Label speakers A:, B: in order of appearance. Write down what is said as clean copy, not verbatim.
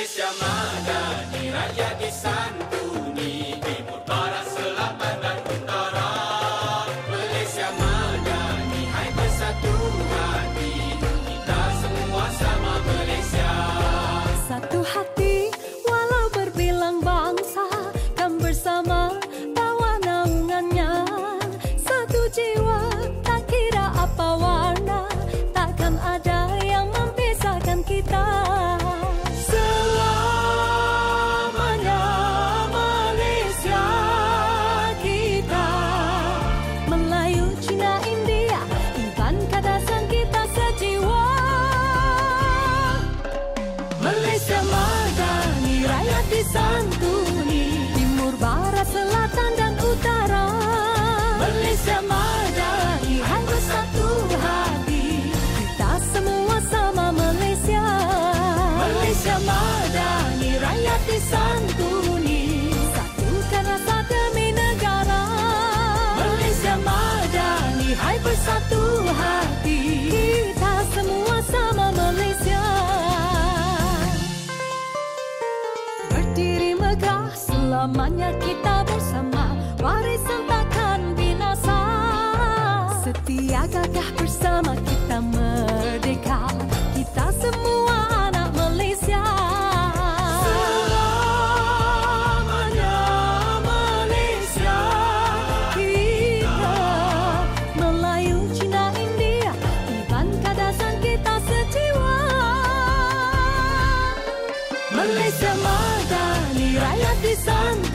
A: Malaysia madani, rakyat disantuni, timur, barat, selatan dan utara. Malaysia madani, hai bersatu hati, kita semua sama Malaysia.
B: Satu hati walau berbilang bangsa, kan bersama bawa naungannya. Satu jiwa tak kira apa warna, takkan ada yang memisahkan kita. Selamanya Malaysia kita, Melayu, Cina, India, Iban, Kadasan kita sejiwa. Malaysia madani, rakyat disantuni, timur, barat, selatan dan utara. Malaysia madani, hai bersatu hati, kita semua sama Malaysia. Malaysia madani, rakyat disantuni, satukan rasa demi negara. Malaysia madani, hai bersatu hati, kita semua sama Malaysia. Berdiri megah, selamanya kita bersama, warisan takkan binasa. Setia gagah bersama kita merdeka, kita semua anak Malaysia. Selamanya Malaysia kita, Melayu, Cina, India, Iban, Kadasan kita sejiwa. Malaysia madani, rakyat disantuni,